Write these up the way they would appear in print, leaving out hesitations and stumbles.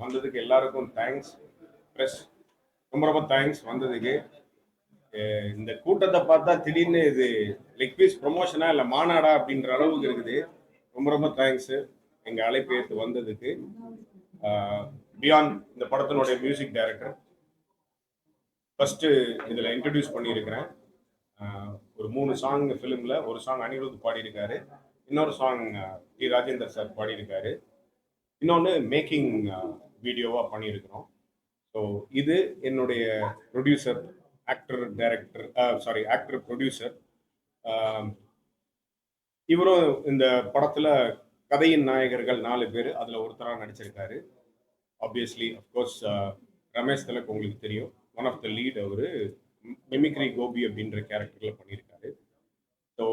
வந்ததுக்கு எல்லாருக்கும் thanks. Press ரொம்ப ரொம்ப தேங்க்ஸ் வந்ததுக்கு. இந்த கூட்டத்தை பார்த்தா திடீர்னு இது லெக் பீஸ் ப்ரொமோஷனா இல்லை மாநாடா அப்படின்ற அளவுக்கு இருக்குது. ரொம்ப ரொம்ப தேங்க்ஸு எங்கள் அழைப்பு ஏற்று வந்ததுக்கு. பியாண்ட் இந்த படத்தினுடைய மியூசிக் டைரக்டர் ஃபர்ஸ்ட் இதில் இன்ட்ரடியூஸ் பண்ணியிருக்கிறேன். ஒரு 3 சாங் ஃபிலிமில் ஒரு சாங் அனிருத் பாடியிருக்காரு, இன்னொரு சாங் டி ராஜேந்தர் சார் பாடியிருக்காரு, இன்னொன்று மேக்கிங் வீடியோவாக பண்ணியிருக்கிறோம். ஸோ இது என்னுடைய producer, actor director, actor producer. இவரும் இந்த படத்தில் கதையின் நாயகர்கள் 4 பேர், அதில் ஒருத்தராக நடிச்சிருக்காரு. ஆப்வியஸ்லி அஃப்கோர்ஸ் ரமேஷ் திலக் உங்களுக்கு தெரியும், ஒன் ஆஃப் த லீட். அவர் மிமிக்ரி கோபி அப்படின்ற கேரக்டரில் பண்ணியிருக்காரு. So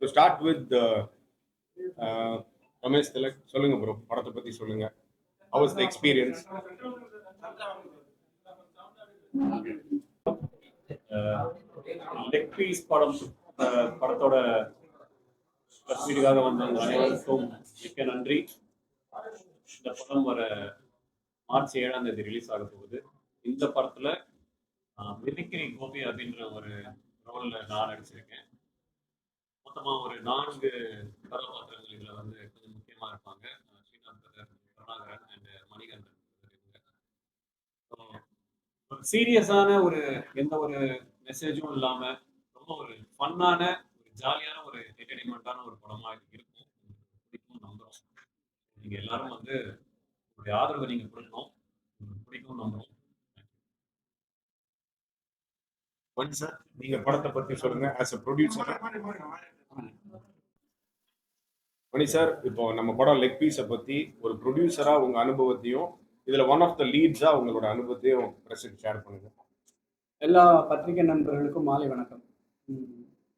to start with Ramesh Thilak, சொல்லுங்க ப்ரோ, படத்தை பற்றி சொல்லுங்க. How was the experience? Leg Piece படத்தோட வீடுக்காக வந்தவங்க அனைவருக்கும் மிக்க நன்றி. இந்த படம் வர மார்ச் 7ஆம் தேதி ரிலீஸ் ஆக போகுது. இந்த படத்துல மிமிக்ரி கோபி அப்படின்ற ஒரு ரோல்ல நான் நடிச்சிருக்கேன். மொத்தமா ஒரு 4 கதாபாத்திரங்கள் இதுல வந்து கொஞ்சம் முக்கியமா இருப்பாங்க. Srinath brother, Karunakaran and Manikandan. ஒரு சீரியஸான எந்த ஒரு மெசேஜும் இல்லாம ரொம்ப ஒரு ஃபன்னான, ஒரு ஜாலியான, ஒரு என்டர்டைன்மெண்டான ஒரு படமா இருக்கும். பிடிக்கும் நம்புறோம். நீங்க எல்லாரும் வந்து உங்களுடைய ஆதரவை நீங்க கொடுக்கணும். பிடிக்கும் நம்புறோம். சார், நீங்க படத்தை பத்தி சொல்லுங்க. As a producer Mani sir, இப்போ நம்ம படம் லெக் பீஸை பத்தி ஒரு ப்ரொடியூசரா உங்க அனுபவத்தையும், இதுல ஒன் ஆஃப் த லீட்ஸா உங்களோட அனுபவத்தையும் பிரஸுக்கு ஷேர் பண்ணுங்க. எல்லா பத்திரிகை நண்பர்களுக்கும் மாலை வணக்கம்.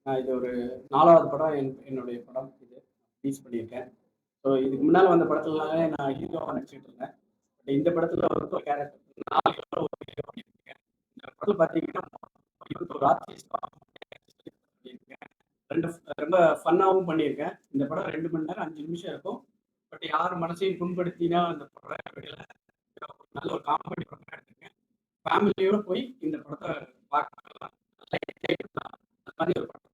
நான் இது ஒரு 4வது படம், என்னுடைய படம் இது ரிலீஸ் பண்ணியிருக்கேன். ஸோ இதுக்கு முன்னால் வந்த படத்துலனாலே நான் ஹீரோவாக நடிச்சுட்டு இருந்தேன். பட் இந்த படத்தில் ஒரு கேரக்டர் 4 ஹீரோ ஒரு ஹீரோ பண்ணியிருக்கேன். இந்த படத்தில் பார்த்தீங்கன்னா 21 ஆர்டிஸ்ட் பண்ணியிருக்கேன். ரொம்ப ஃபன்னாகவும் பண்ணியிருக்கேன். இந்த படம் 2 மணி நேரம் 5 நிமிஷம் இருக்கும். பட் யார் மனசையும் புண்படுத்தினா அந்த படம் வெளியில் நல்ல ஒரு காமெடி படம் எடுத்திருக்கேன். ஃபேமிலியோட போய் இந்த படத்தை பார்க்கலாம். அந்த மாதிரி ஒரு படம்.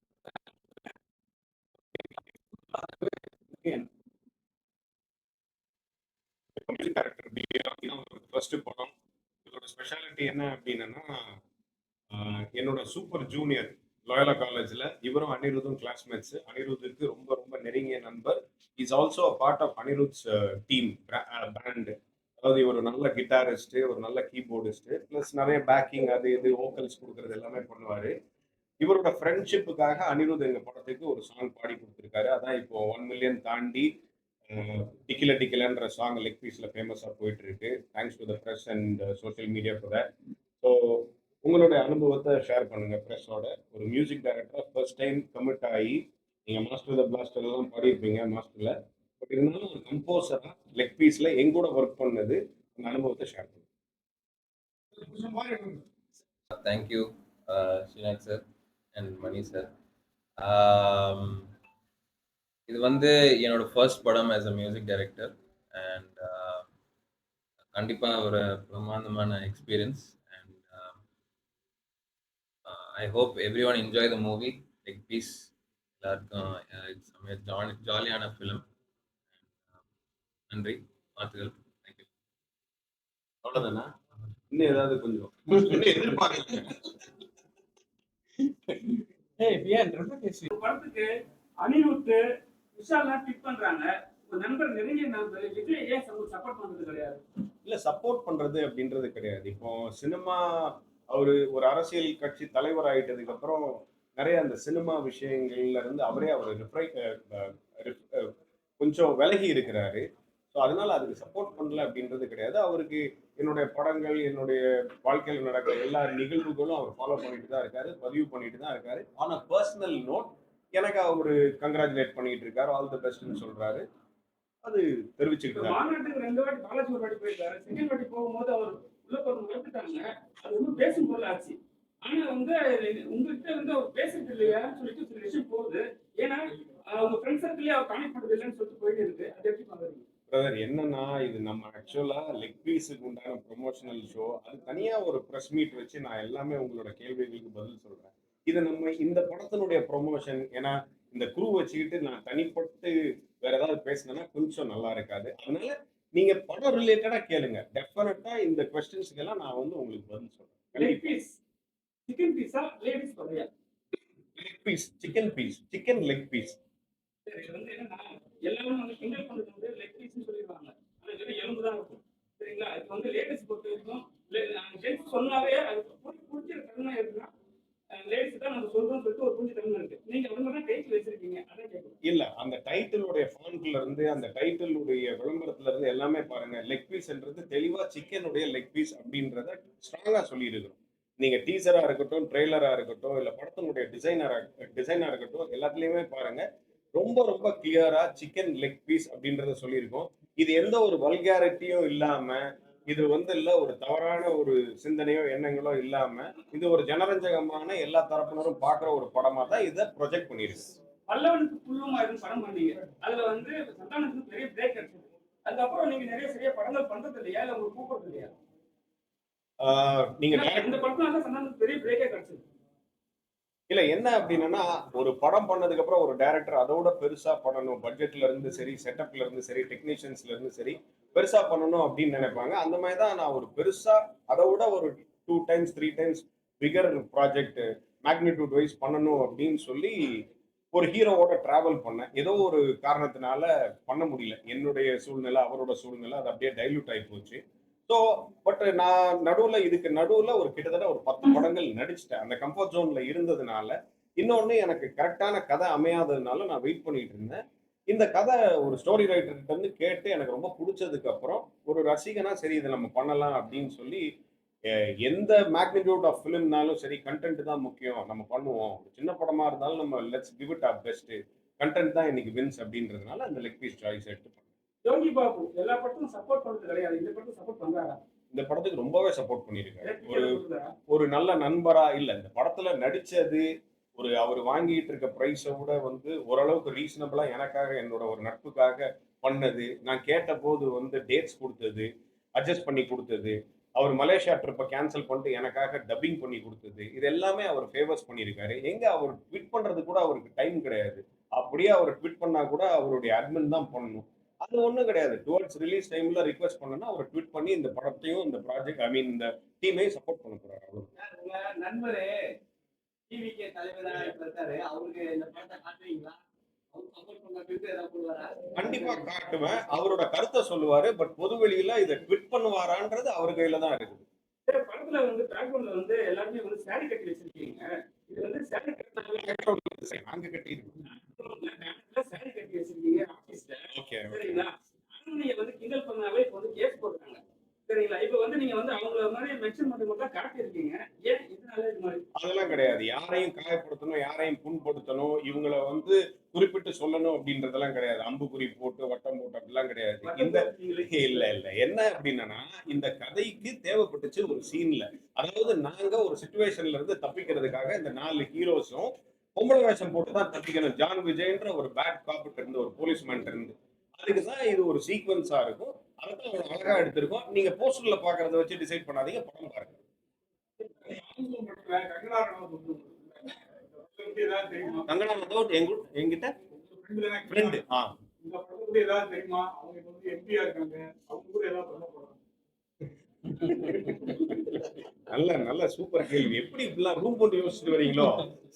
ஃபர்ஸ்ட் படம். இதோட ஸ்பெஷாலிட்டி என்ன அப்படின்னா, என்னோட சூப்பர் ஜூனியர் லோயலா காலேஜ்ல இவரும் அனிருத்தும் கிளாஸ்மேட்ஸ். அனிருத்துக்கு ரொம்ப ரொம்ப நெருங்கிய நண்பர். Is also a part of Anirudh's team band. அதாவது இவர் நல்ல கிட்டாரிஸ்ட், ஒரு நல்ல கீபோர்டிஸ்ட், பிளஸ் நிறைய பேக்கிங் அது இது வோக்கல்ஸ் கொடுக்கறது எல்லாமே பண்ணுவாரு. இவரோட ஃப்ரெண்ட்ஷிப்புக்காக அனிருத் எங்க படத்துக்கு ஒரு சாங் பாடி கொடுத்துருக்காரு. அதான் இப்போ 1 மில்லியன் தாண்டி டிக்கில டிக்கிலன்ற சாங் லெக் பீஸ்ல ஃபேமஸா போயிட்டு இருக்கு. Thanks to the press and social media for that. So உங்களுடைய அனுபவத்தை ஷேர் பண்ணுங்க பிரஸோட. ஒரு music director first time commit ஆகி, நீங்க மாஸ்டர் த பிளாஸ்டர் எல்லாம் பாடியிருப்பீங்க மாஸ்டர்ல, பட் இருந்தாலும் ஒரு கம்போசரா லெக் பீஸ்ல எங்கூட ஒர்க் பண்ணது, அந்த அனுபவத்தை ஷேர் பண்ணுங்க. Thank you Srinath sir and Mani sir. இது வந்து என்னோட ஃபர்ஸ்ட் படம் as a music director. And கண்டிப்பாக ஒரு பிரமாண்டமான experience. And I hope everyone enjoy the movie Leg Piece. எல்லாருக்கும் இட்ஸ் ஜாலியான ஃபிலிம். நன்றி, வாழ்த்துக்கள். தேங்க்யூ. அவ்வளோதானா? இன்னும் ஏதாவது கொஞ்சம் படத்துக்கு அனிருத், விஷால்லாம் பிக் பண்றாங்க. ஒரு நண்பர், நெருங்கிய நண்பர், விஜய் ஏன் சப்போர்ட் பண்றது கிடையாது? இல்ல, சப்போர்ட் பண்றது அப்படின்றது கிடையாது. இப்போ சினிமா, அவரு ஒரு அரசியல் கட்சி தலைவர் ஆயிட்டதுக்கு அப்புறம் நிறைய அந்த சினிமா விஷயங்கள்ல இருந்து அவர் கொஞ்சம் விலகி இருக்கிறாரு. ஸோ அதனால அதுக்கு சப்போர்ட் பண்ணல அப்படின்றது கிடையாது. அவருக்கு என்னுடைய படங்கள், என்னுடைய வாழ்க்கையில் நடக்கிற எல்லா நிகழ்வுகளும் அவர் ஃபாலோ பண்ணிட்டு தான் இருக்காரு, பதிவு பண்ணிட்டு தான் இருக்காரு. ஆன் அ பர்சனல் நோட் எனக்கு அவரு கங்க்ராச்சுலேட் பண்ணிட்டு இருக்காரு, ஆல் தி பெஸ்ட்னு சொல்றாரு. அது தெரிவிச்சுக்கிட்டு மாநாட்டுக்கு 2 வாட்டி காலேஜ் ஒரு வாட்டி போயிருக்காரு. செகண்ட் வாட்டி போகும்போது அவர் உள்ள போறது நிறுத்திட்டாங்க. அது வந்து பேசும் பொருள் ஆச்சு. ஆனா வந்து உங்ககிட்ட வந்து அவர் பேசுறது இல்லையான்னு சொல்லிட்டு சில விஷயம் போகுது. ஏன்னா உங்க ஃப்ரெண்ட் சர்க்கிளே அவர் கனெக்ட் பண்றது இல்லைன்னு சொல்லிட்டு போயிட்டு இருக்கு. அது எப்படி பாக்குறீங்க? பிரதர், என்னன்னா இது நம்ம ஆக்சுவலா லெக் பீஸுக்கு உண்டான ப்ரொமோஷனல் ஷோ அது தனியா ஒரு ப்ரெஸ் மீட் வச்சு நான் எல்லாமே உங்களோட கேள்விகளுக்கு பதில் சொல்றேன். இது நம்ம இந்த படத்தினுடைய ப்ரொமோஷன் ஏன்னா இந்த குரூ வச்சுக்கிட்டு நான் தனிப்பட்டு வேற ஏதாவது பேசினேன்னா கொஞ்சம் நல்லா இருக்காது. அதனால நீங்க படம் ரிலேட்டடா கேளுங்க. டெஃபினட்டா இந்த கொஸ்டின்ஸ்க்கு எல்லாம் நான் வந்து உங்களுக்கு பதில் சொல்றேன். லெக் பீஸ் சிக்கன் பீஸா லேடிஸ் வரையா? Leg piece, chicken piece, chicken leg piece. சரி, இது வந்து என்னன்னா எல்லாரும் வந்து கிண்டல் பண்றது வந்து லெக் பீஸ்னு சொல்லிடுவாங்க. ஆனா இது வந்து எலும்பு தான் இருக்கும். சரிங்களா? இது வந்து லேடிஸ் பொறுத்த வரைக்கும் ஜென்ஸ் சொன்னாவே அது புடிக்கிற தன்மை இருக்குன்னா லேடிஸ் தான் நம்ம சொல்றோம்னு சொல்லிட்டு ஒரு புரிஞ்ச தன்மை இருக்கு. நீங்க வந்து தான் டைட்டில் வச்சிருக்கீங்க, அதான் கேட்கணும். இல்ல அந்த டைட்டிலுடைய ஃபாண்ட்ல இருந்து அந்த டைட்டிலுடைய விளம்பரத்துல இருந்து எல்லாமே பாருங்க லெக் பீஸ்ன்றது தெளிவா சிக்கனுடைய லெக் பீஸ் அப்படின்றத ஸ்ட்ராங்கா சொல்லியிருக்கிறோம். நீங்க டீசரா இருக்கட்டும், ட்ரெய்லரா இருக்கட்டும், இல்ல படத்தினுடைய டிசைனா இருக்கட்டும், எல்லாத்துலயுமே பாருங்க ரொம்ப ரொம்ப கிளியரா சிக்கன் லெக் பீஸ் அப்படின்றத சொல்லியிருக்கோம். இது எந்த ஒரு வல்காரிட்டியும் இல்லாம, இது வந்து இல்ல ஒரு தவறான ஒரு சிந்தனையோ எண்ணங்களோ இல்லாம, இது ஒரு ஜனரஞ்சகமான எல்லா தரப்பினரும் பார்க்குற ஒரு படமா தான் இதை ப்ரொஜெக்ட் பண்ணியிருக்கு. பல்லவனுக்கு புல்லுமா இருந்து படம் பண்ணீங்க. அதுல வந்து சந்தானத்துக்கு பெரிய பிரேக் கிடைச்சது. அதுக்கப்புறம் நீங்க நிறைய சரியா படங்கள் பண்றது இல்லையா, இல்ல உங்களுக்கு கூப்பிடுறது இல்லையா? நீங்க ஏன்னா, இந்த படத்துல தான் சந்தானத்துக்கு பெரிய பிரேக்கே கிடைச்சது. இல்ல என்ன அப்படின்னா ஒரு படம் பண்ணதுக்கு அப்புறம் ஒரு டைரக்டர் அதோட பெருசா பண்ணணும், பட்ஜெட்ல இருந்து சரி, செட்டப்ல இருந்து சரி, டெக்னீஷியன்ஸ்ல இருந்து சரி, பெருசா பண்ணணும் அப்படின்னு நினைப்பாங்க. அந்த மாதிரி தான் நான் ஒரு பெருசா அதை விட ஒரு 2 times 3 times bigger project magnitude wise பண்ணணும் அப்படின்னு சொல்லி ஒரு ஹீரோவோட டிராவல் பண்ணேன். ஏதோ ஒரு காரணத்தினால பண்ண முடியல. என்னுடைய சூழ்நிலை, அவரோட சூழ்நிலை அது அப்படியே டைல்யூட் ஆகி போச்சு. ஸோ பட் நான் இதுக்கு நடுவுல ஒரு கிட்டத்தட்ட ஒரு 10 படங்கள் நடிச்சுட்டேன். அந்த கம்ஃபர்ட் ஜோன்ல இருந்ததுனால, இன்னொன்னு எனக்கு கரெக்டான கதை அமையாததுனால நான் வெயிட் பண்ணிட்டு இருந்தேன். இந்த கதை ஒரு ஸ்டோரி ரைட்டர்கிட்ட இருந்து கேட்டு எனக்கு ரொம்ப புடிச்சதுக்கு அப்புறம், ஒரு ரசிகனா சரி இத நம்ம பண்ணலாம் அப்படின்னு சொல்லி, எந்த மேக்னிட்யூட் ஆஃப் ஃபிலிம்னாலும் சரி கன்டென்ட் தான் முக்கியம். நம்ம பண்ணுவோம். சின்ன படமா இருந்தாலும் நம்ம let's give it or best. Content தான் இன்னைக்கு வின்ஸ் அப்படின்றதுனால அந்த லெக் பீஸ் சாய்ஸ் எடுத்து யோகி பாபு எல்லா படத்துக்கும் சப்போர்ட் பண்றது கிடையாது. இந்த படத்துக்கு சப்போர்ட் பண்றாரா? இந்த படத்துக்கு ரொம்பவே சப்போர்ட் பண்ணியிருக்காரு. ஒரு டிக்கெட் கொடுக்குறாரா? ஒரு நல்ல நண்பரா இல்ல இந்த படத்துல நடிச்சது ஒரு அவர் வாங்கிட்டு இருக்க பிரைஸை விட வந்து ஓரளவுக்கு ரீசனபிளா எனக்காக என்னோட ஒரு நட்புக்காக பண்ணது. நான் கேட்ட போது வந்து டேட்ஸ் கொடுத்தது, அட்ஜஸ்ட் பண்ணி கொடுத்தது. அவர் மலேசியா ட்ரிப்பை கேன்சல் பண்ணிட்டு எனக்காக டப்பிங் பண்ணி கொடுத்தது. இது எல்லாமே அவர் ஃபேவர்ஸ் பண்ணியிருக்காரு. எங்க அவர் ட்வீட் பண்றது கூட அவருக்கு டைம் கிடையாது. அப்படியே அவர் ட்வீட் பண்ணா கூட அவருடைய அட்மின் தான் பண்ணணும். அது ஒண்ணும் கிடையாது. டுவர்ட்ஸ் ரிலீஸ் டைம்ல ரிக்வெஸ்ட் பண்ணனா அவர் ட்வீட் பண்ணி இந்த படத்தையும் இந்த ப்ராஜெக்ட் ஐ மீன் இந்த டீமையும் சப்போர்ட் பண்ண போறாரு. அவ்வளவுதான். உங்க நண்பரு டிவிகே தலைவரா இப்ப இருக்காரு. அவருக்கு இந்த படத்தை காட்டுவீங்களா? அவர் சப்போர்ட் பண்ணதுக்கு ஏதாவது போடுவாரா? கண்டிப்பா காட்டுவேன். அவரோட கருத்தை சொல்லுவாரு. பட் பொதுவெளியில இதை ட்வீட் பண்ணுவாரான்றது அவர் கையில தான் இருக்குது. சரி, படத்துல வந்து பேக்ரவுண்ட்ல வந்து எல்லாருமே வந்து சாரி கட்டி வச்சிருக்கீங்க. இது வந்து சாரி கட்டினாங்க, நாங்க கட்டியிருக்கோம். சாரி கட்டி வச்சிருக்கீங்க ஆபீஸ்ல. ஓகே. சரிங்களா? அண்ணனைய வந்து கிண்டல் பண்ணாவே இப்ப வந்து கேஸ் போடுறாங்க. சரிங்களா? இப்ப வந்து நீங்க வந்து அவங்கள மாதிரி மென்ஷன் பண்ணி மட்டும் காட்டியிருக்கீங்க. ஏன் இதனால இது மாதிரி? அதெல்லாம் கிடையாது. யாரையும் காயப்படுத்தணும், யாரையும் புண்படுத்தணும், இவங்கள வந்து குறிப்பிட்டு சொல்லணும் அப்படின்றதெல்லாம் கிடையாது. அம்புக்குறி போட்டு, வட்டம் போட்டு அப்படிலாம் கிடையாது. இந்த இல்ல. என்ன அப்படின்னா, இந்த கதைக்கு தேவைப்பட்டுச்சு ஒரு சீன்ல. அதாவது நாங்க ஒரு சிச்சுவேஷன்ல இருந்து தப்பிக்கிறதுக்காக இந்த 4 ஹீரோஸும் பொம்பளை வேஷம் போட்டு தான் தப்பிக்கணும். ஜான் விஜய்ன்ற ஒரு பேட் காப்ட்ட இருந்து ஒரு போலீஸ்மேன் இருந்து. அதுக்கு தான் இது ஒரு சீக்வன்ஸா இருக்கும். அதைத்தான் அவ்வளவு அழகா எடுத்திருக்கோம். நீங்க போஸ்டர்ல பாக்குறத வச்சு டிசைட் பண்ணாதீங்க, படம் பாருங்க. கங்கனா ஏதாவது தெரியுமா? கங்கனா ரனௌத் என்கிட்ட ஃப்ரெண்டு. இந்த படத்துக்கு ஏதாவது தெரியுமா? அவங்க இப்ப வந்து எம்பியா இருக்காங்க. அவங்க கூட ஏதாவது பண்ண போறாங்க. நல்ல சூப்பர் கேள்வி. எப்படி இப்படிலாம் ரூம் போட்டு யோசிச்சுட்டு வரீங்களோ?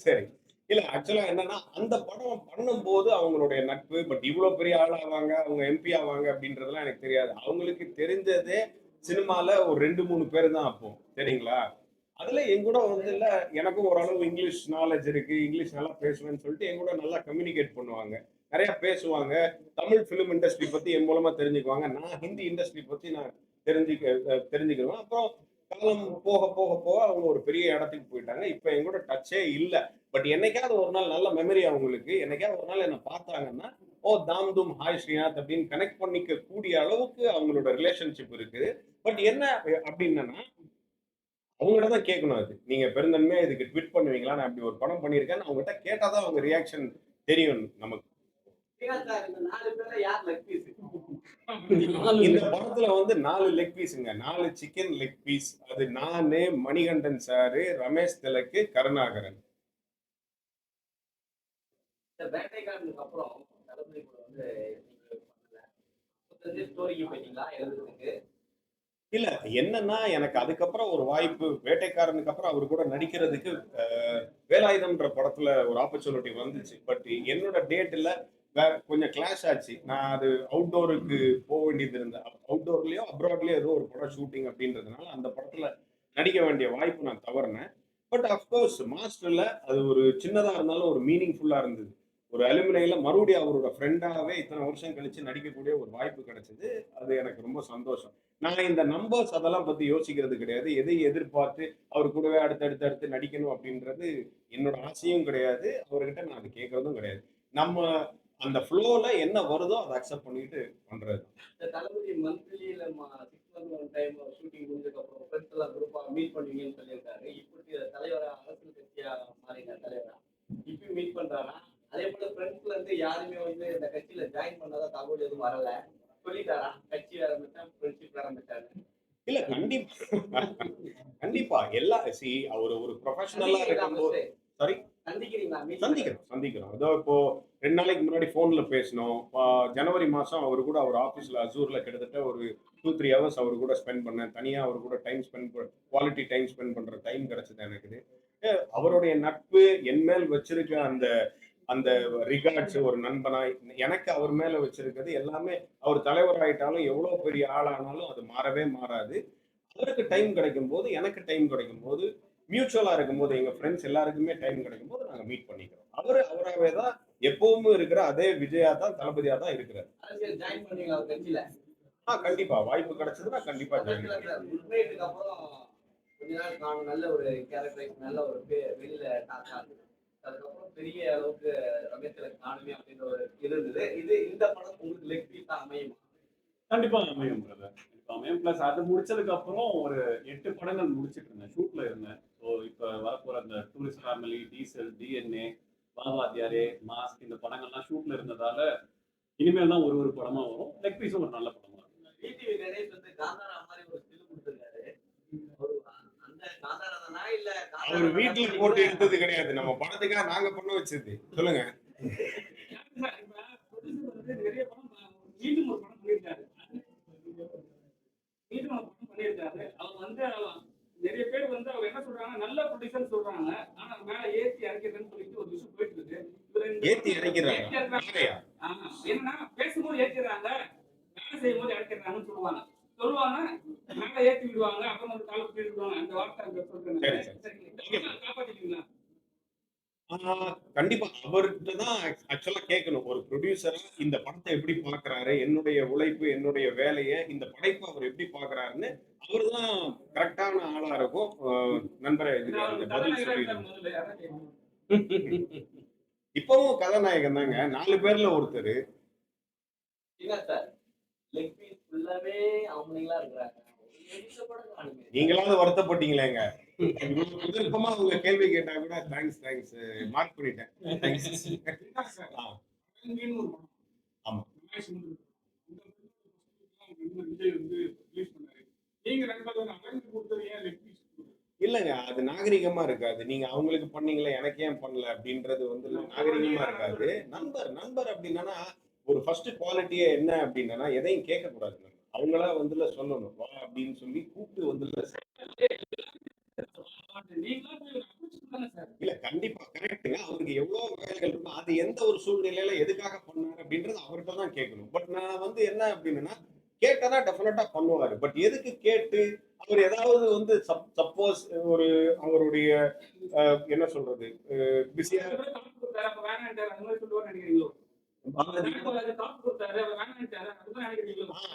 சரி. இல்ல ஆக்சுவலா என்னன்னா அந்த படம் பண்ணும்போது அவங்களுடைய நட்பு பட் இவ்வளவு பெரிய ஆள் ஆவாங்க, அவங்க எம்பி ஆவாங்க அப்படின்றதெல்லாம் எனக்கு தெரியாது. அவங்களுக்கு தெரிஞ்சதே சினிமால ஒரு 2-3 பேர் தான் அப்போ. சரிங்களா? அதுல என் கூட வந்து இல்ல எனக்கும் ஓரளவு இங்கிலீஷ் நாலேஜ் இருக்கு. இங்கிலீஷ் நல்லா பேசுவேன்னு சொல்லிட்டு என் கூட நல்லா கம்யூனிகேட் பண்ணுவாங்க. நிறைய பேசுவாங்க. தமிழ் ஃபிலிம் இண்டஸ்ட்ரி பத்தி என் மூலமா தெரிஞ்சுக்குவாங்க. நான் ஹிந்தி இண்டஸ்ட்ரி பத்தி நான் தெரிஞ்சுக்கிறேன். அப்புறம் காலம் போக போக போக அவங்க ஒரு பெரிய இடத்துக்கு போயிட்டாங்க. இப்ப என் கூட டச்சே இல்ல. பட் என்னைக்காவது ஒரு நாள் நல்ல மெமரி அவங்களுக்கு. என்னைக்காவது ஒரு நாள் என்ன பார்த்தாங்கன்னா, ஓ தாம் தூம் ஹாய் ஸ்ரீநாத் அப்படின்னு கனெக்ட் பண்ணிக்க கூடிய அளவுக்கு அவங்களோட ரிலேஷன்ஷிப் இருக்குது. பட் என்ன அப்படின்னா அவங்ககிட்ட தான் கேட்கணும் அது. நீங்க பெருந்தன்மையா இதுக்கு ட்வீட் பண்ணுவீங்களா? நான் இப்படி ஒரு படம் பண்ணியிருக்கேன். அவங்ககிட்ட கேட்டாதான் அவங்க ரியாக்ஷன் தெரியும் நமக்கு. சார் இந்த 4 பேர்ல யார் லக் பீஸ்? இந்த படத்துல வந்து 4 லெக் பீஸுங்க. 4 சிக்கன் லெக் பீஸ். அது நானு, மணிகண்டன் சாரு, ரமேஷ் திலக்கு, கருணாகரன். இந்த வேட்டைக்காரனுக்கு அப்புறம் தளபதி கூட வந்து நீங்க பண்ணல. அப்ப ஸ்டோரிக்கு போயிட்டீங்களா எழுதுறதுக்கு? இல்ல என்னன்னா, எனக்கு அதுக்கப்புறம் ஒரு வாய்ப்பு வேட்டைக்காரனுக்கு அப்புறம் அவரு கூட நடிக்கிறதுக்கு வேலாயுதம்ன்ற படத்துல ஒரு ஆப்பர்ச்சுனிட்டி வந்துச்சு. பட் என்னோட டேட்ல கொஞ்சம் கிளாஷ் ஆச்சு. நான் அது அவுட்டோருக்கு போக வேண்டியது இருந்தது. அவுட்டோர்லயோ, அப்ராட்லயோ ஏதோ ஒரு படம் ஷூட்டிங் அப்படின்றதுனால அந்த படத்துல நடிக்க வேண்டிய வாய்ப்பு நான் தவறுனேன். பட் அஃப்கோர்ஸ் மாஸ்டர்ல அது ஒரு சின்னதா இருந்தாலும் ஒரு மீனிங்ஃபுல்லா இருந்தது. ஒரு அலுமினியில மறுபடியும் அவரோட ஃப்ரெண்டாவே இத்தனை வருஷம் கழிச்சு நடிக்கக்கூடிய ஒரு வாய்ப்பு கிடைச்சது. அது எனக்கு ரொம்ப சந்தோஷம். நான் இந்த நம்பர்ஸ் அதெல்லாம் பத்தி யோசிக்கிறது கிடையாது. எதை எதிர்பார்த்து அவர் கூடவே அடுத்து நடிக்கணும் அப்படின்றது என்னோட ஆசையும் கிடையாது. அவர்கிட்ட நான் அது கேட்கறதும் கிடையாது. நம்ம அந்த ஃப்ளோல என்ன வருதோ அதை அக்செப்ட் பண்ணிட்டு பண்றது. இந்த தளபதி மந்த்லி இல்ல 6 மந்த் ஒன் டைம் ஷூட்டிங் முடிஞ்சதுக்கு அப்புறம் ஃப்ரெண்ட்ஸ் எல்லாம் குரூப்பா மீட் பண்ணுவீங்கன்னு சொல்லியிருக்காரு. இப்படி தலைவரா அரசியல் கட்சியா மாறின தலைவரா இப்பயும் மீட் பண்றாரா? அதே போல ஃப்ரெண்ட்ஸ்ல இருந்து யாருமே வந்து இந்த கட்சியில ஜாயின் பண்ணாத தகவல் எதுவும் வரல. சொல்லிட்டாரா கட்சி ஆரம்பிச்சா ஃப்ரெண்ட்ஷிப் ஆரம்பிச்சாரு? இல்ல கண்டிப்பா கண்டிப்பா எல்லா அவர் ஒரு ப்ரொஃபஷனலா இருக்கும்போது சாரி சந்திக்கிறீங்களா? சந்திக்கிறோம். அதோ இப்போ 2 நாளைக்கு முன்னாடி ஃபோன்ல பேசினோம். ஜனவரி மாசம் அவர் கூட அவர் ஆபீஸ்ல அசூர்ல கிட்டத்தட்ட ஒரு 2, 3 ஹவர்ஸ் அவர் கூட ஸ்பெண்ட் பண்ணேன். தனியா அவர் கூட குவாலிட்டி டைம் ஸ்பெண்ட் பண்ற டைம் கிடைச்சது எனக்கு. அவருடைய நட்பு என் மேல் வச்சிருக்க அந்த அந்த ரிகார்ட்ஸ் ஒரு நண்பனா எனக்கு அவர் மேல வச்சிருக்கிறது எல்லாமே அவர் தலைவர் ஆயிட்டாலும் எவ்வளவு பெரிய ஆளானாலும் அது மாறவே மாறாது. அவருக்கு டைம் கிடைக்கும் போது எனக்கு டைம் கிடைக்கும் போது மியூச்சுவலா இருக்கும்போது எங்க ஃப்ரெண்ட்ஸ் எல்லாருக்குமே டைம் கிடைக்கும் போது நாங்க மீட் பண்ணிக்கிறோம். அவராகவே தான் எப்பவும் இருக்கிற அதே விஜயா தான் தளபதியா தான் இருக்கிறார். அரசியல் ஜாயின் பண்ணீங்களா அவர் கட்சியில? கண்டிப்பா வாய்ப்பு கிடைச்சதுன்னா கண்டிப்பா join குட் நைட்டுக்கு அப்புறம் கொஞ்ச நாள் காணும் நல்ல ஒரு கேரக்டரைஸ் நல்ல ஒரு வெளியில டாக் ஆகுது. அதுக்கப்புறம் பெரிய அளவுக்கு ரமேஷ்ல காணுமே அப்படின்ற ஒரு இருந்தது. இந்த படம் உங்களுக்கு லெக் பீஸா அமையுமா? கண்டிப்பா அமையும் பிரதர். கண்டிப்பா அமையும். பிளஸ் அது முடிச்சதுக்கு அப்புறம் ஒரு 8 படங்கள் முடிச்சிட்டு இருந்தேன். ஷூட்ல இருந்தேன். ஸோ இப்ப வரப்போற அந்த டூரிஸ்ட் ஃபேமிலி, டீசல், டிஎன்ஏ, பாவாத்தியாரே, மாஸ்க் இந்த படங்கள்லாம் ஷூட்ல இருந்ததால இனிமேல் தான் ஒரு படமா வரும். லெக் பீஸும் ஒரு நல்ல படமா இருக்கும். டிடிவி கணேஷ் வந்து காந்தாரா மாதிரி ஒரு ஸ்டில் கொடுத்திருக்காரு. அந்த காந்தாரா தானா இல்ல அவர் வீட்டுல போட்டு எடுத்தது கிடையாது. நம்ம படத்துக்காக நாங்க பண்ண வச்சது. சொல்லுங்க. நிறைய படம் மீண்டும் ஒரு படம் பண்ணியிருக்காரு. மீண்டும் ஒரு படம் பண்ணியிருக்காரு. அவர் வந்து நிறைய பேர் வந்து அவர் என்ன சொல்றாங்க, நல்ல ப்ரொடியூசர் சொல்றாங்க. ஆனா மேல ஏத்தி இறக்கிறதுன்னு சொல்லிட்டு ஒரு விஷயம் போயிட்டு இருக்கு. ஏத்தி இறக்கிறாங்க. என்னன்னா பேசும்போது ஏத்திடுறாங்க, வேலை செய்யும் போது இறக்கிறாங்கன்னு சொல்லுவாங்க. மேல ஏத்தி விடுவாங்க, அப்புறம் வந்து கால விட்டு விடுவாங்க. அந்த வார்த்தை சொல்றேன். காப்பாத்திட்டீங்களா? கண்டிப்பா அவர்கிட்ட தான் ஆக்சுவலா கேட்கணும். ஒரு ப்ரொடியூசரா இந்த படத்தை எப்படி பாக்குறாரு, என்னுடைய உழைப்பு, என்னுடைய வேலையை, இந்த படைப்பை அவர் எப்படி பாக்குறாருன்னு அவர்தான் கரெக்டான ஆளா இருக்கும். நண்பரே இதுக்கு அந்த பதில் சொல்லிடுங்க. இப்பவும் கதாநாயகன் தாங்க. 4 பேர்ல ஒருத்தர். லெக் பீஸ் ஃபுல்லாவே ஆம்பளைங்களா இருக்கிறாங்க. நீங்களாவது வருத்தப்பட்டீங்களேங்க. விருப்பமா உங்க கேள்வி கேட்டா கூட தேங்க்ஸ் மார்க் பண்ணிட்டேன். ஆமா இல்லங்க அது நாகரிகமா இருக்காது. நீங்க அவங்களுக்கு பண்ணீங்களே எனக்கு ஏன் பண்ணல அப்படின்றது வந்து நாகரிகமா இருக்காது. நண்பர் அப்படின்னா ஒரு ஃபர்ஸ்ட் குவாலிட்டியே என்ன அப்படின்னா எதையும் கேட்க கூடாது. அவங்களா வந்து சொல்லணும் வா அப்படின்னு சொல்லி கூப்பிட்டு வந்து இல்ல கண்டிப்பா கரெக்ட்டுங்க. அவருக்கு எவ்வளவு வேலைகள் இருக்கும். அது எந்த ஒரு சூழ்நிலையில எதுக்காக பண்ணாரு அப்படின்றது அவர்கிட்ட தான் கேட்கணும். பட் நான் வந்து என்ன அப்படின்னா கேட்டனா டெஃபினட்டா பண்ணுவாரு. பட் எதுக்கு கேட்டு அவர் ஏதாவது வந்து சப்போஸ் ஒரு அவருடைய என்ன சொல்றது பிஸியா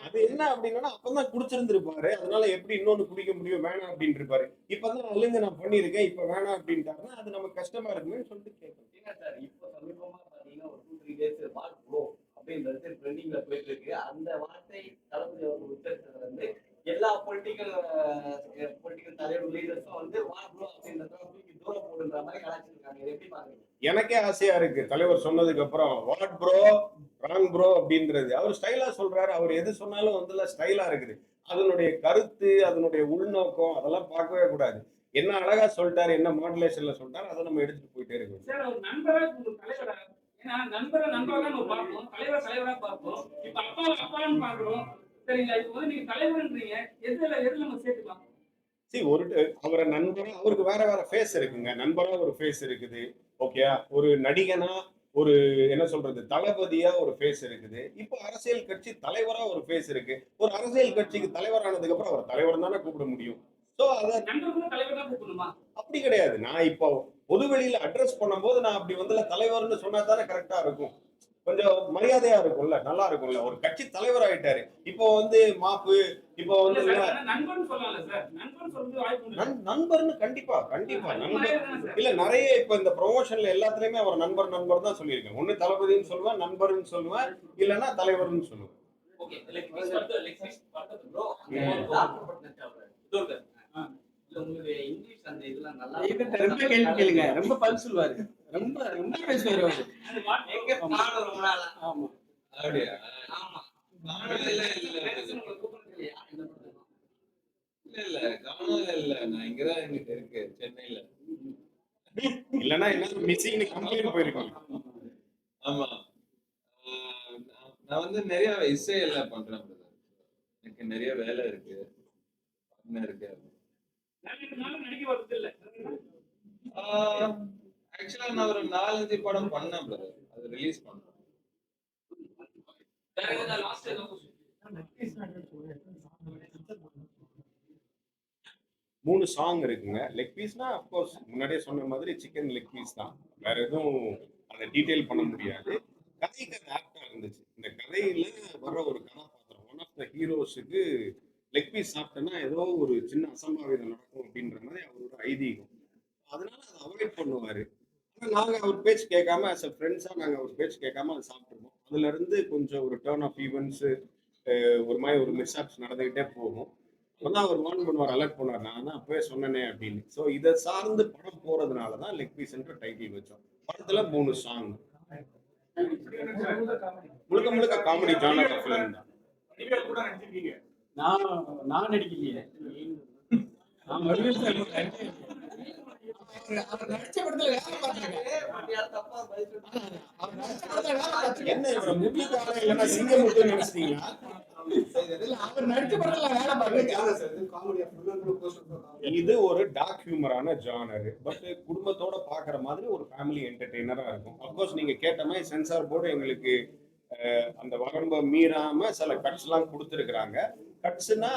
அது என்ன அப்படின்னா அப்பதான் குடிச்சிருந்திருப்பாரு. அதனால எப்படி இன்னொன்னு குடிக்க முடியும் வேணாம் அப்படின்னு இருப்பாரு. இப்பதான் அழுங்க நான் பண்ணிருக்கேன் இப்ப வேணாம் அப்படின்ட்டாருன்னா அது நமக்கு கஷ்டமா இருக்குன்னு சொல்லிட்டு கேட்கணும். சார் இப்போ சமீபமா பாத்தீங்கன்னா ஒரு 2-3 டேஸ் வாட் ப்ரோ அப்படின்றது ட்ரெண்டிங்ல போயிட்டு இருக்கு. அந்த வார்த்தை தளபதி அவர்கள் உச்சரித்ததுல இருந்து எல்லா பொலிட்டிக்கல் தலைவர் லீடர்ஸும் வந்து வாட் ப்ரோ அப்படின்றத தூக்கி தூரம் போடுன்ற மாதிரி கலாச்சிருக்காங்க. எப்படி பாக்குறீங்க? எனக்கே ஆசையா இருக்கு தலைவர் சொன்னதுக்கு அப்புறம் வாட் ப்ரோ ராங் ப்ரோ அப்படின்றது அவர் ஸ்டைலா சொல்றாரு. அவர் எது சொன்னாலும் வந்து ஸ்டைலா இருக்குது. அதனுடைய கருத்து, அதனுடைய உள்நோக்கம் அதெல்லாம் பார்க்கவே கூடாது. என்ன அழகா சொல்லிட்டாரு, என்ன மாடுலேஷன்ல சொல்லிட்டாரு, அதை நம்ம எடுத்துட்டு போயிட்டே இருக்கணும். சார் ஒரு நண்பரா ஒரு தலைவரா, ஏன்னா நண்பரை நண்பரா தான் நம்ம பார்ப்போம், தலைவரை தலைவரா பார்ப்போம். இப்ப அப்பாவை அப்பான்னு பார்க்கிறோம். சரிங்களா? இப்ப வந்து நீங்க தலைவர்ன்றீங்க, எதுல நம்ம சேர்த்துக்கலாம்? ஒரு அவரை நண்பரா அவருக்கு வேற வேற ஃபேஸ் இருக்குங்க. நண்பரா ஒரு ஃபேஸ் இருக்குது. ஓகேயா? ஒரு நடிகனா, ஒரு என்ன சொல்றது, தளபதியா ஒரு ஃபேஸ் இருக்குது. இப்போ அரசியல் கட்சி தலைவரா ஒரு ஃபேஸ் இருக்கு. ஒரு அரசியல் கட்சிக்கு தலைவர் ஆனதுக்கு அப்புறம் அவர் தலைவர் தானே கூப்பிட முடியும். சோ அத நண்பர்களும் தலைவர் தான் கூப்பிடணுமா? அப்படி கிடையாது. நான் இப்போ பொதுவெளியில அட்ரஸ் பண்ணும்போது நான் அப்படி வந்து தலைவர்னு சொன்னா தானே கரெக்டா இருக்கும். கொஞ்சம் மரியாதையா இருக்கும்ல, நல்லா இருக்கும்ல. ஒரு கட்சி தலைவர் ஆயிட்டாரு. இப்போ வந்து மாப்பு, இப்போ இல்ல வந்து சார், ஆனா நண்பர்னு சொல்லலாம்ல சார்? நண்பர்னு சொல்றது வாய்ப்பு உண்டு. நண்பர்னு கண்டிப்பா கண்டிப்பா நண்பர். இல்ல நிறைய இப்ப இந்த ப்ரொமோஷன்ல எல்லாத்துலயுமே அவர் நண்பர் நண்பர் தான் சொல்லியிருக்கேன். ஒண்ணு தளபதின்னு சொல்லுவேன், நண்பர்னு சொல்லுவேன், இல்லைன்னா தலைவர்னு சொல்லுவேன். ஓகே, லெக் பீஸ் பார்த்தது ப்ரோ. உங்களுடைய இங்கிலீஷ் அந்த இதெல்லாம் நல்லா இவர்கிட்ட ரொம்ப கேள்வி கேளுங்க. ரொம்ப பதில் சொல்லுவாரு. ரொம்ப ரொம்ப பேசுவாரு அவரு. எங்க பாடம் ரொம்ப நாளா. ஆமா. அப்படியா? ஆமா. இல்ல கவனம் இல்ல. நான் இங்கதான் எங்கிட்ட இருக்கு சென்னையில. இல்லைன்னா என்ன மிஸ்ஸிங்னு கம்ப்ளைண்ட் போயிருக்கோம். ஆமா. நான் வந்து நிறைய இசை எல்லாம் பண்றேன் brother. எனக்கு நிறைய வேலை இருக்கு. என்ன இருக்கு? நடிக்க வர்றது இல்ல. ஆக்சுவலா நான் ஒரு 4-5 படம் பண்ணேன் brother. அது ரிலீஸ் பண்றேன். வேற ஏதாவது லாஸ்ட் ஏதோ 3 சாங் இருக்குங்க. லெக் பீஸ்னா அப்கோர்ஸ் முன்னாடியே சொன்ன மாதிரி சிக்கன் லெக் பீஸ் தான். வேற எதுவும் அதை டீடைல் பண்ண முடியாது. கதைக்கு அது ஆப்டா இருந்துச்சு. இந்த கதையில வர்ற ஒரு கதாபாத்திரம், ஒன் ஆஃப் த ஹீரோஸுக்கு லெக் பீஸ் சாப்பிட்டேன்னா ஏதோ ஒரு சின்ன அசம்பாவிதம் நடக்கும் அப்படின்ற மாதிரி அவரோட ஐதீகம். அதனால அதை அவாய்ட் பண்ணுவாரு. ஆனா நாங்க அவர் பேச்சு கேட்காம ஆஸ் அ ஃப்ரெண்ட்ஸா நாங்க அவர் பேச்சு கேட்காம அதை சாப்பிட்டுருவோம். அதுல இருந்து கொஞ்சம் ஒரு டர்ன் ஆஃப் ஈவெண்ட்ஸ், ஒரு மாதிரி ஒரு மிஸ்ஹாப்ஸ் நடந்துகிட்டே போகும். அப்பதான் அவர் வார்ன் பண்ணுவார், அலர்ட் பண்ணுவார், நான் தான் அப்பவே சொன்னேனே அப்படின்னு. ஸோ இதை சார்ந்து படம் போறதுனால தான் லெக் பீஸ்ன்ற டைட்டில் வச்சோம். படத்துல 3 சாங் முழுக்க முழுக்க காமெடி ஜானர் ஃபிலிம் தான். நான் நடிக்கலையே. நான் மறுபடியும் சொல்றேன். அவர் நடிச்ச படத்துல வேலை பார்த்திருக்கேன். தப்பா பதில் சொல்லிட்டேன். அவர் நடிச்ச படத்துல வேலை பார்த்திருக்கேன். என்ன இவரை முக்கியக்காக இல்லைன்னா சிங்கமுத்து நினைச்சிட்டீங்களா? இல்ல, அவர் நடிச்ச படத்துல வேலை பார்த்திருக்கேன். இது ஒரு டார்க் ஹியூமரான ஜானர். பட் குடும்பத்தோட பாக்குற மாதிரி ஒரு ஃபேமிலி என்டர்டெய்னரா இருக்கும். அப்கோர்ஸ் நீங்க கேட்ட மாதிரி சென்சார் போர்டு எங்களுக்கு அந்த வரம்பை மீறாம சில கட்ஸ் எல்லாம் கொடுத்துருக்குறாங்க. கட்ஸ்னா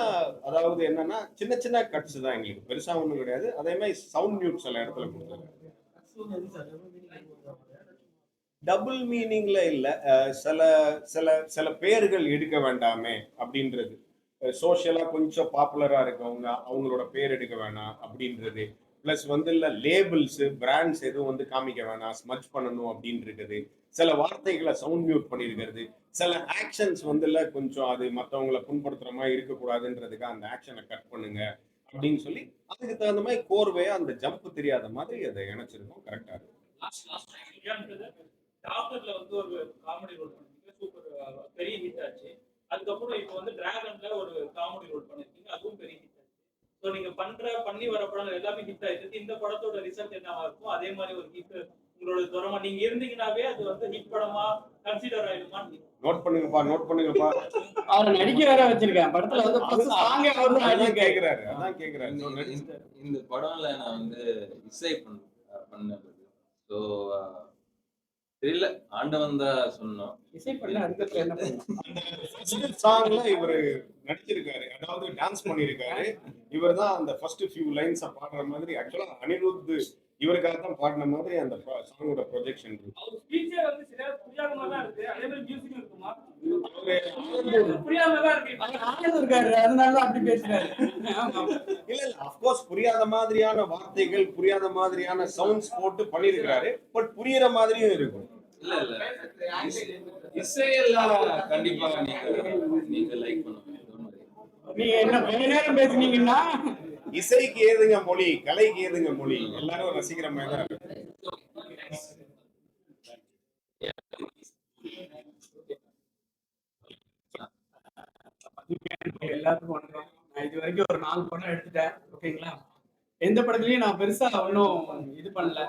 அதாவது என்னன்னா சின்ன சின்ன கட்ஸ் தான், எங்களுக்கு பெருசா ஒண்ணும் கிடையாது. அதே மாதிரி சவுண்ட் மியூட் சில இடத்துல கொடுத்துருக்காங்க. டபுள் மீனிங்ல இல்ல. சில சில சில பேர்கள் எடுக்க வேண்டாமே அப்படின்றது. சோஷியலா கொஞ்சம் பாப்புலரா இருக்கவங்க அவங்களோட பேர் எடுக்க வேணாம் அப்படின்றது. பிளஸ் வந்து இல்ல லேபிள்ஸ் பிராண்ட்ஸ் எதுவும் வந்து காமிக்க வேணாம், ஸ்மச் பண்ணணும் அப்படின்னு இருக்குது. சில வார்த்தைகளை சவுண்ட் மியூட் பண்ணியிருக்கிறது. சில ஆக்ஷன்ஸ் வந்து இல்ல கொஞ்சம் அது மற்றவங்களை புண்படுத்துற மாதிரி இருக்கக்கூடாதுன்றதுக்காக அந்த ஆக்ஷனை கட் பண்ணுங்க அப்படின்னு சொல்லி அதுக்கு தகுந்த மாதிரி கோர்வையா அந்த ஜம்ப் தெரியாத மாதிரி அதை இணைச்சிருக்கோம். கரெக்டா இருக்கும். டாக்டர்ல வந்து ஒரு காமெடி ரோல் பண்ணிருக்கீங்க, சூப்பர் பெரிய ஹிட் ஆச்சு. அதுக்கப்புறம் இப்போ வந்து டிராகன்ல ஒரு காமெடி ரோல் பண்ணிருக்கீங்க, அதுவும் பெரிய ஹிட் ஆச்சு. ஸோ நீங்க பண்ணி வர படங்கள் எல்லாமே ஹிட் ஆயிருக்கு. இந்த படத்தோட ரிசல்ட் என்னவா இருக்கும்? அதே மாதிரி ஒரு ஹிட் உங்களோட துறமா நீங்க இருந்தீங்கன்னாவே அது வந்து ஹிட் படமா கன்சிடர் ஆயிடுமான்னு நோட் பண்ணுங்கப்பா. அவரை நடிக்க வேற வச்சிருக்கேன் படத்துல வந்து அதான் கேக்குறாரு. இந்த படம்ல நான் வந்து இசை பண்ணேன். ஸோ தெரியல, ஆண்டவன் தான் சொன்னோம். இசை பண்ண அதுக்கப்புறம் என்ன பண்ணுவோம்? சாங்ல இவரு நடிச்சிருக்காரு, அதாவது டான்ஸ் பண்ணிருக்காரு. இவர் தான் அந்த ஃபர்ஸ்ட் ஃபியூ லைன்ஸ் பாடுற மாதிரி. ஆக்சுவலா அனிருத் இவருக்காக தான் பாடின மாதிரி அந்த சாங்கோட ப்ரொஜெக்ஷன் இருக்கு. அவர் ஸ்பீச்சே வந்து சில புரியாம தான் இருக்கு. அதே மாதிரி மியூசிக் இருக்குமா? அவரு புரியாம தான் இருக்கு. அவர் ஆனது இருக்காரு, அதனாலதான் அப்படி பேசுறாரு. இல்ல அப்கோர்ஸ் புரியாத மாதிரியான வார்த்தைகள், புரியாத மாதிரியான சவுண்ட்ஸ் போட்டு பண்ணிருக்காரு. பட் புரியுற மாதிரியும் இருக்கும். இல்ல இசையெல்லாம் கண்டிப்பா நீங்க லைக் பண்ணுவீங்க. நீங்க என்ன கொஞ்ச நேரம் பேசுனீங்கன்னா இசைக்கு ஏதுங்க மொழி, கலைக்கு ஏதுங்க மொழி, எல்லாரும் ரசிக்கிற மாதிரி தான் இருக்கு. எல்லாத்துக்கும் வணக்கம். நான் இது வரைக்கும் ஒரு 4 படம் எடுத்துட்டேன். ஓகேங்களா? எந்த படத்துலயும் நான் பெருசா ஒன்றும் இது பண்ணல.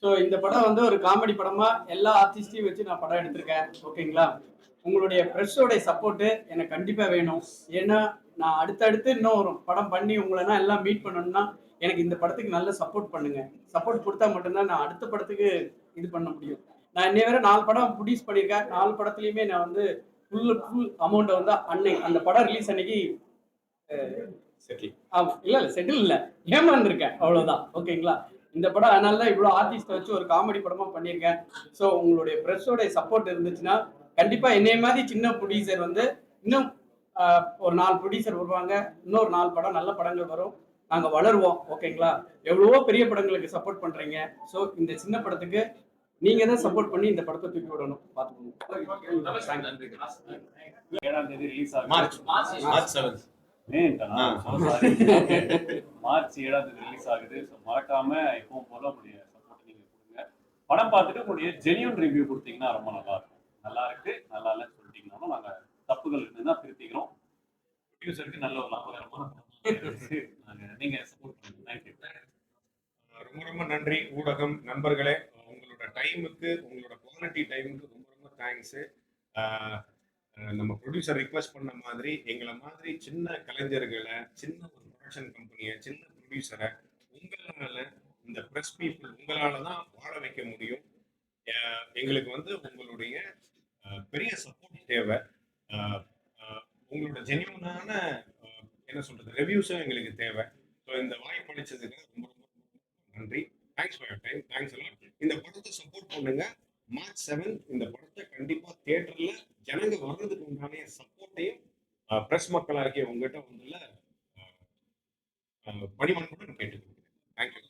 ஸோ இந்த படம் வந்து ஒரு காமெடி படமா எல்லா ஆர்டிஸ்டையும் வச்சு நான் படம் எடுத்திருக்கேன். ஓகேங்களா? உங்களுடைய ப்ரெஷ்ஷோடைய சப்போர்ட்டு எனக்கு கண்டிப்பா வேணும். ஏன்னா நான் அடுத்தடுத்து இன்னும் ஒரு படம் பண்ணி உங்களனா எல்லாம் மீட் பண்ணணும்னா எனக்கு இந்த படத்துக்கு நல்ல சப்போர்ட் பண்ணுங்க. சப்போர்ட் கொடுத்தா மட்டும்தான் நான் அடுத்த படத்துக்கு இது பண்ண முடியும். நான் இன்னை வரை 4 படம் ப்ரொடியூஸ் பண்ணியிருக்கேன். 4 படத்துலையுமே நான் வந்து ஃபுல் அமௌண்ட்டை வந்து அந்த படம் ரிலீஸ் அன்னைக்கு செட்டில். ஆமா இல்ல செட்டில் இல்ல, ஏமாந்துருக்கேன் அவ்வளவுதான். ஓகேங்களா? இந்த படம் அதனால தான் இவ்வளவு ஆர்டிஸ்ட் வச்சு ஒரு காமெடி படமா பண்ணியிருக்கேன். ஸோ உங்களுடைய ப்ரெஸ்ஸோட சப்போர்ட் இருந்துச்சுன்னா கண்டிப்பா என்னைய மாதிரி சின்ன ப்ரொடியூசர் வந்து இன்னும் ஒரு 4 ப்ரொடியூசர் வருவாங்க. இன்னொரு 4 படம் நல்ல படங்கள் வரும். நாங்க வளருவோம். ஓகேங்களா? எவ்வளவோ பெரிய படங்களுக்கு சப்போர்ட் பண்றீங்க. ஸோ இந்த சின்ன படத்துக்கு நீங்க தான் சப்போர்ட் பண்ணி இந்த படத்தை தூக்கி விடணும். பாத்துக்கோங்க. 7ஆம் தேதி ரிலீஸ் ஆகுது. மார்ச் 7. மார்ச் 7ஆம் தேதி ரிலீஸ் ஆகுது. ஸோ மறக்காம எப்பவும் போல உங்களுடைய சப்போர்ட் நீங்க கொடுங்க. படம் பார்த்துட்டு உங்களுடைய ஜெனியூன் ரிவ்யூ கொடுத்தீங்கன்னா ரொம்ப நல்லா இருக்கும். நல்லா இருக்கு, நல்லா இல்லைன்னு சொல்லிட்டீங்கன்னாலும் நாங்க தப்புகள் இருக்குன்னா திருத்திக்கிறோம். ப்ரொடியூசருக்கு நல்ல ஒரு லாபகரமான நீங்க சப்போர்ட் பண்ணுங்க. தேங்க்யூ. ரொம்ப ரொம்ப நன்றி ஊடகம் நண்பர்களே. உங்களோட டைமுக்கு, உங்களோட குவாலிட்டி டைமுக்கு ரொம்ப ரொம்ப தேங்க்ஸு. நம்ம ப்ரொடியூசர் ரிக்வெஸ்ட் பண்ண மாதிரி எங்களை மாதிரி சின்ன கலைஞர்களை, சின்ன ஒரு ப்ரொடக்ஷன் கம்பெனியை, சின்ன ப்ரொடியூசரை உங்களால், இந்த ப்ரெஸ் பீப்புள் உங்களால் தான் வாழ வைக்க முடியும். எங்களுக்கு வந்து உங்களுடைய பெரிய சப்போர்ட் தேவை. உங்களோட ஜென்யூனான என்ன சொல்றது ரிவ்யூஸும் எங்களுக்கு தேவை. ஸோ இந்த வாய்ப்பு அளிச்சதுக்கு ரொம்ப ரொம்ப நன்றி. Thanks for your time. Thanks எல்லாம். இந்த படத்தை சப்போர்ட் பண்ணுங்க. மார்ச் 7 இந்த படத்தை கண்டிப்பா தியேட்டர்ல ஜனங்க வர்றதுக்கு உண்டான சப்போர்ட்டையும் பிரஸ் மக்களாகிய உங்ககிட்ட வந்துள்ள பணிமன்புடன் கேட்டுக்கொள்கிறேன். தேங்க்யூ.